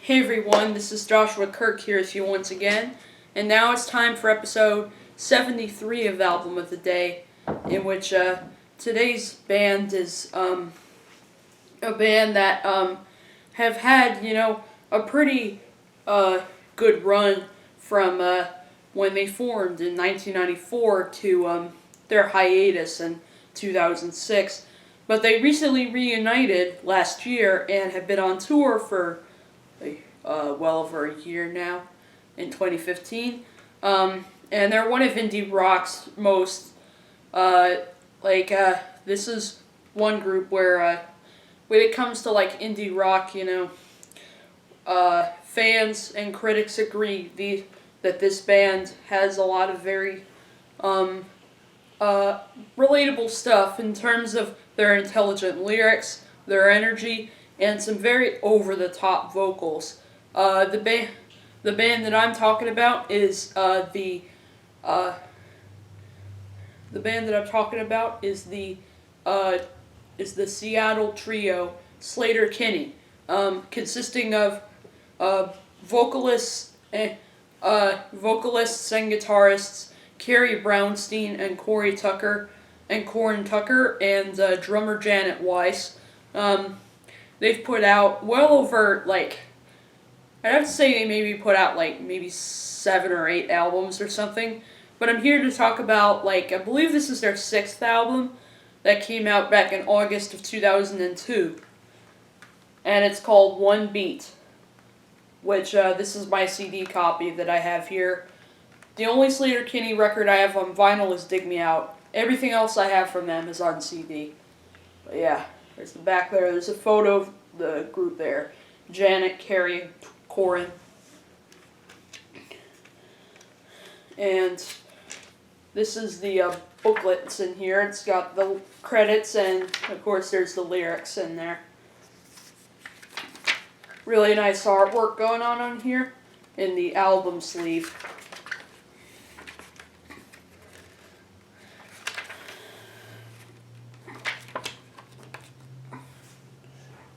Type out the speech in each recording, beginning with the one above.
Hey everyone, this is Joshua Kirk here with you once again, and now it's time for episode 73 of the Album of the Day, in which today's band is a band that have had, a pretty good run from when they formed in 1994 to their hiatus in 2006. But they recently reunited last year and have been on tour for well over a year now, in 2015. And they're one of indie rock's most, this is one group where, when it comes to indie rock, fans and critics agree that this band has a lot of very relatable stuff in terms of their intelligent lyrics, their energy, and some very over-the-top vocals. The band that I'm talking about is the Seattle trio Sleater-Kinney, consisting of vocalists and guitarists Carrie Brownstein and Corin Tucker, and drummer Janet Weiss. They've put out well over, I'd have to say they maybe put out, maybe 7 or 8 albums or something. But I'm here to talk about, I believe this is their 6th album that came out back in August of 2002. And it's called One Beat, which, this is my CD copy that I have here. The only Sleater-Kinney record I have on vinyl is Dig Me Out. Everything else I have from them is on CD. But yeah, there's the back there. There's a photo of the group there. Janet, Carrie, Corin. And this is the booklets in here. It's got the credits and, of course, there's the lyrics in there. Really nice artwork going on here in the album sleeve.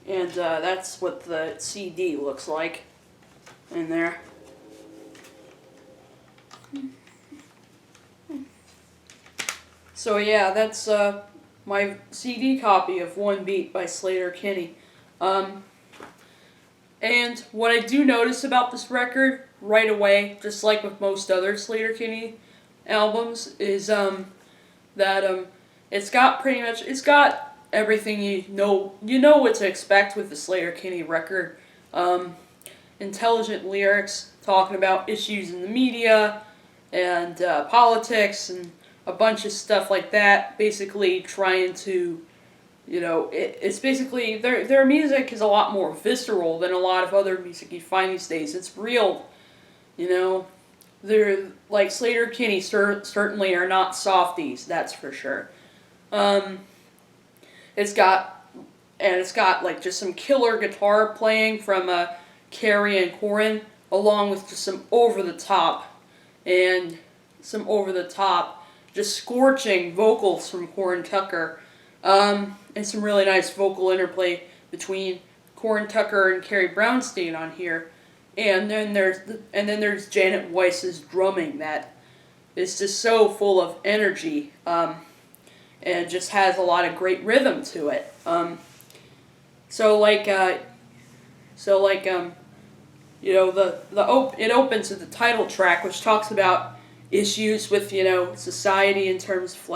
And that's what the CD looks like in there. So yeah, that's my CD copy of One Beat by Sleater-Kinney. And what I do notice about this record right away, just like with most other Sleater-Kinney albums, is that it's got everything you know what to expect with the Sleater-Kinney record. Intelligent lyrics, talking about issues in the media, and politics, and a bunch of stuff like that, basically trying to, it's basically, their music is a lot more visceral than a lot of other music you find these days. It's real, they're, Sleater-Kinney certainly are not softies, that's for sure. It's got just some killer guitar playing from Carrie and Corin, along with just some over-the-top, just scorching vocals from Corin Tucker, and some really nice vocal interplay between Corin Tucker and Carrie Brownstein on here. And then there's Janet Weiss's drumming that is just so full of energy, and just has a lot of great rhythm to it. It opens with the title track, which talks about issues with, society in terms of,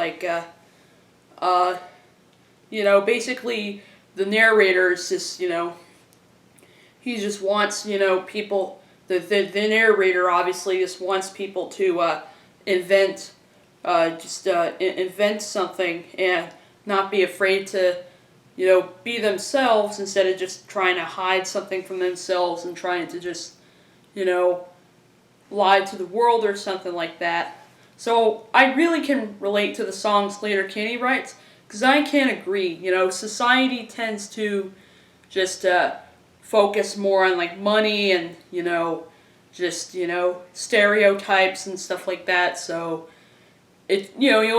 basically the narrator is just, he just wants, people, the narrator obviously just wants people to invent something and not be afraid to, be themselves instead of just trying to hide something from themselves and trying to just, lie to the world or something like that. So I really can relate to the song Sleater-Kinney writes, because I can't agree. Society tends to just focus more on money and, stereotypes and stuff like that. So it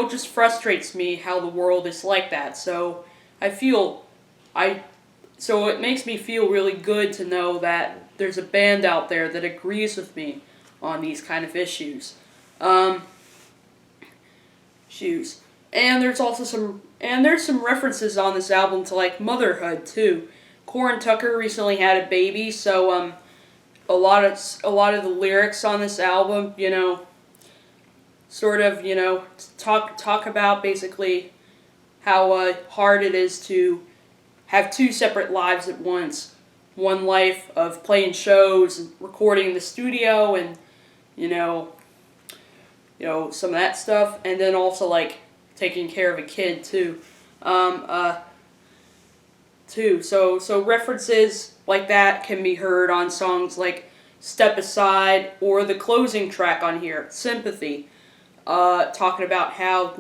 just frustrates me how the world is like that. So I feel so it makes me feel really good to know that there's a band out there that agrees with me on these kind of issues. Um, Shoes. And there's some references on this album to like motherhood too. Corin Tucker recently had a baby, so a lot of the lyrics on this album, sort of, talk about basically how hard it is to have two separate lives at once. One life of playing shows and recording in the studio and you know, some of that stuff, and then also like taking care of a kid too. So references like that can be heard on songs like "Step Aside" or the closing track on here, "Sympathy," talking about how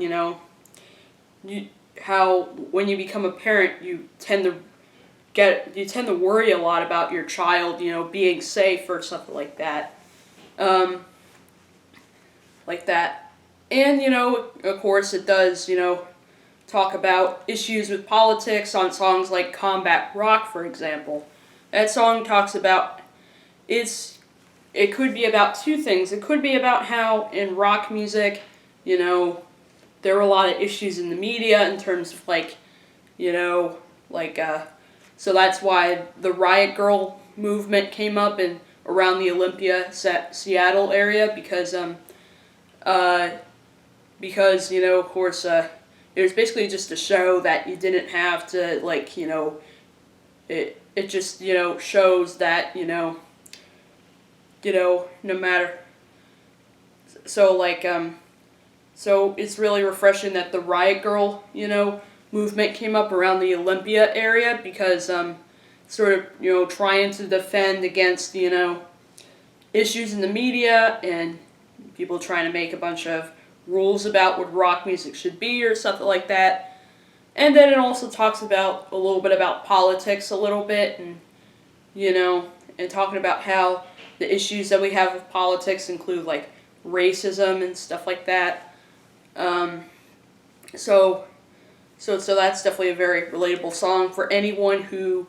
how when you become a parent you tend to worry a lot about your child, being safe or something like that. Um, like that. And, of course it does, talk about issues with politics on songs like Combat Rock, for example. That song talks about, it could be about two things. It could be about how in rock music, there were a lot of issues in the media in terms of like, so that's why the Riot Girl movement came up in around the Olympia, Seattle area of course, it was basically just to show that you didn't have to, like, it just, shows that, no matter, so, like, so it's really refreshing that the Riot Girl, movement came up around the Olympia area because, sort of, trying to defend against, issues in the media and people trying to make a bunch of rules about what rock music should be or something like that. And then it also talks about a little bit about politics a little bit and, and talking about how the issues that we have with politics include like racism and stuff like that. So that's definitely a very relatable song for anyone who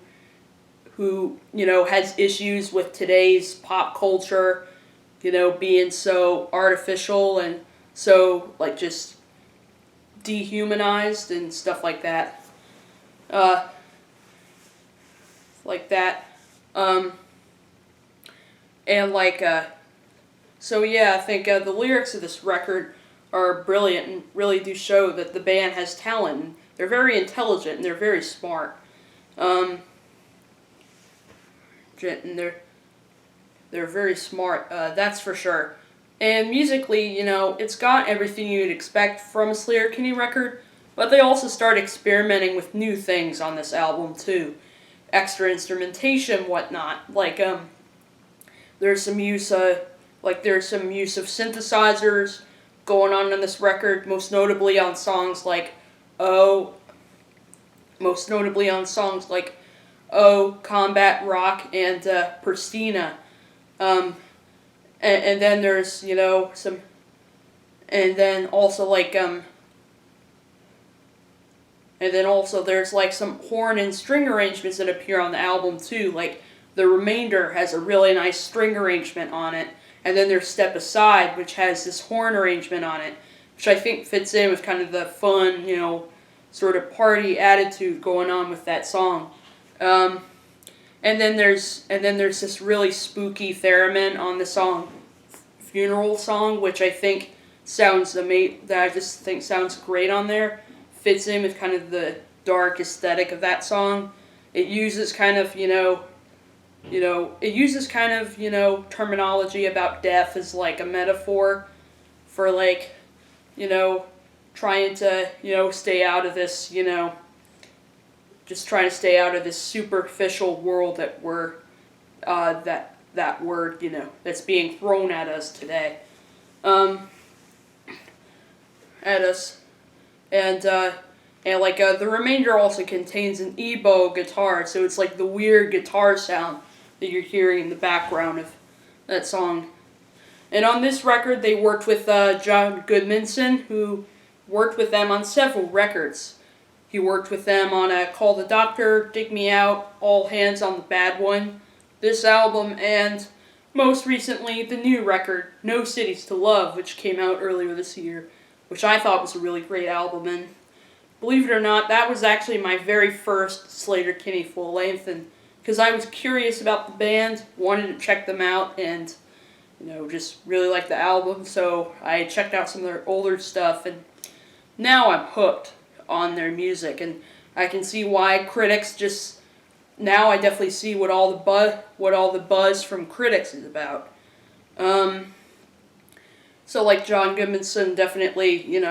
has issues with today's pop culture, being so artificial and so, like, just dehumanized and stuff like that. Like that. And, like, so yeah, I think the lyrics of this record are brilliant and really do show that the band has talent. And they're very intelligent and they're very smart. And they're very smart, that's for sure. And musically, it's got everything you'd expect from a Sleater-Kinney record, but they also start experimenting with new things on this album too. Extra instrumentation, whatnot. Like, there's some use of synthesizers going on this record, most notably on songs like Oh, Combat Rock, and Pristina. And then there's, some, and then also like, and then also there's like some horn and string arrangements that appear on the album too. Like The Remainder has a really nice string arrangement on it, and then there's Step Aside, which has this horn arrangement on it, which I think fits in with kind of the fun, sort of party attitude going on with that song. And then there's this really spooky theremin on the song Funeral Song, which I think sounds amazing. That I just think sounds great on there. Fits in with kind of the dark aesthetic of that song. It uses kind of terminology about death as like a metaphor for like, trying to stay out of this just trying to stay out of this superficial world that we're that's being thrown at us today, at us, and like The Remainder also contains an ebow guitar, so it's like the weird guitar sound that you're hearing in the background of that song. And on this record, they worked with John Goodmanson, who worked with them on several records. He worked with them on Call the Doctor, Dig Me Out, All Hands on the Bad One, this album, and most recently the new record, No Cities to Love, which came out earlier this year, which I thought was a really great album. And believe it or not, that was actually my very first Sleater-Kinney full length, and because I was curious about the band, wanted to check them out, and just really liked the album, so I checked out some of their older stuff, and now I'm hooked on their music, and I can see why critics just now I definitely see what all the buzz from critics is about. So like John Goodmanson definitely did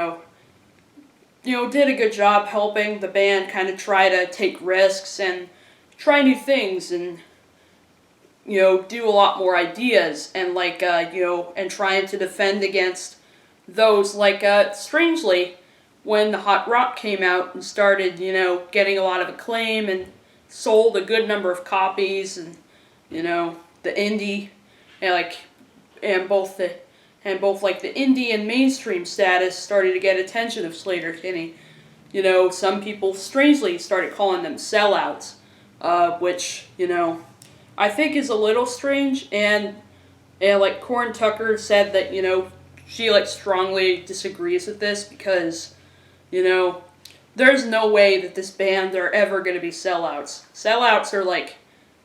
a good job helping the band kind of try to take risks and try new things and do a lot more ideas and and trying to defend against those strangely when the hot rock came out and started getting a lot of acclaim and sold a good number of copies, and the indie and both the indie and mainstream status started to get attention of Sleater-Kinney. Some people strangely started calling them sellouts, which I think is a little strange, and Corin Tucker said that she strongly disagrees with this because there's no way that this band are ever going to be sellouts. Sellouts are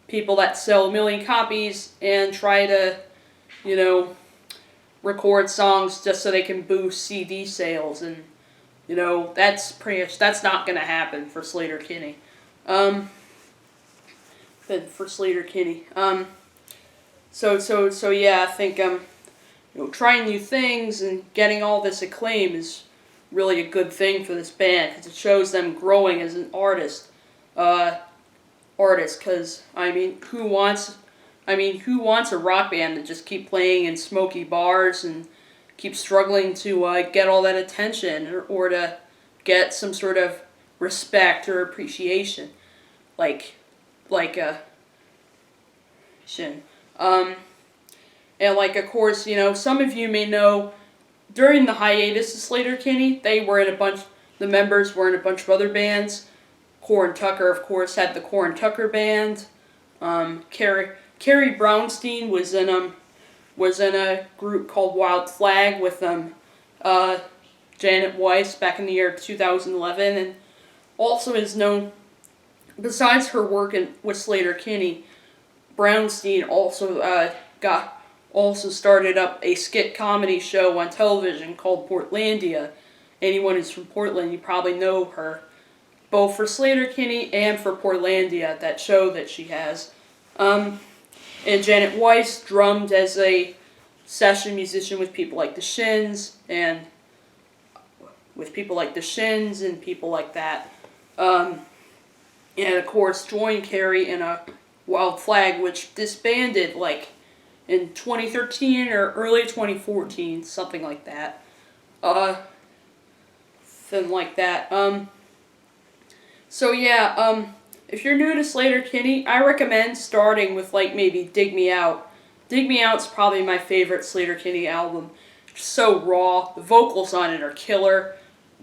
people that sell 1 million copies and try to record songs just so they can boost CD sales, and that's not going to happen for Sleater-Kinney. So yeah, I think trying new things and getting all this acclaim is really a good thing for this band because it shows them growing as an artist. Because who wants a rock band to just keep playing in smoky bars and keep struggling to get all that attention or to get some sort of respect or appreciation, and of course, some of you may know during the hiatus of Sleater-Kinney, the members were in a bunch of other bands. Corin Tucker, of course, had the Corin Tucker Band. Carrie Brownstein was in a group called Wild Flag with Janet Weiss back in the year 2011, and also is known, besides her work with Sleater-Kinney, Brownstein also started up a skit comedy show on television called Portlandia. Anyone who's from Portland, you probably know her, both for Sleater-Kinney and for Portlandia, that show that she has. And Janet Weiss drummed as a session musician with people like the Shins and people like that. And of course joined Carrie in a Wild Flag, which disbanded in 2013 or early 2014, something like that. So yeah, if you're new to Sleater-Kinney, I recommend starting with maybe Dig Me Out. Dig Me Out's probably my favorite Sleater-Kinney album. It's so raw. The vocals on it are killer.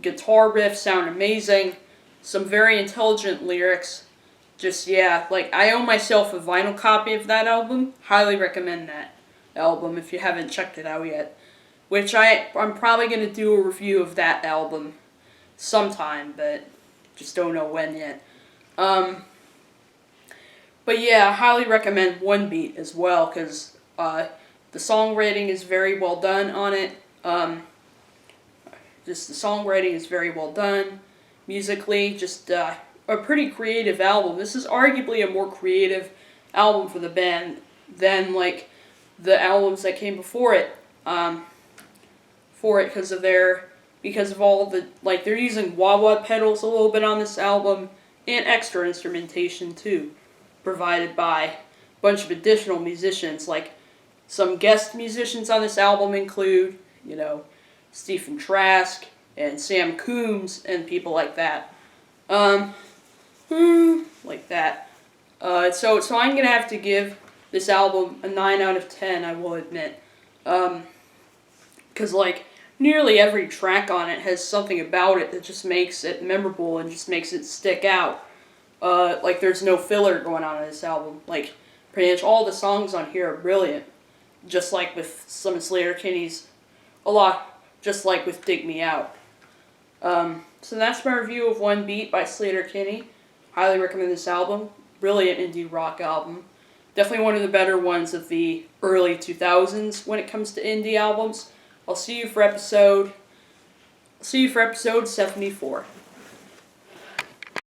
Guitar riffs sound amazing. Some very intelligent lyrics. I own myself a vinyl copy of that album. Highly recommend that album if you haven't checked it out yet. Which I'm probably going to do a review of that album sometime, but just don't know when yet. But yeah, I highly recommend One Beat as well, because the songwriting is very well done on it. The songwriting is very well done. Musically, a pretty creative album. This is arguably a more creative album for the band than the albums that came before it. Because of all the they're using wah-wah pedals a little bit on this album and extra instrumentation too, provided by a bunch of additional musicians. Some guest musicians on this album include Stephen Trask and Sam Coombs and people like that. So I'm gonna have to give this album a 9 out of 10. I will admit, because nearly every track on it has something about it that just makes it memorable and just makes it stick out. Like there's no filler going on in this album. Like pretty much all the songs on here are brilliant. Just like with some of Sleater-Kinney's, a lot, just like with Dig Me Out. So that's my review of One Beat by Sleater-Kinney. Highly recommend this album. Brilliant indie rock album. Definitely one of the better ones of the early 2000s when it comes to indie albums. I'll see you for episode 74.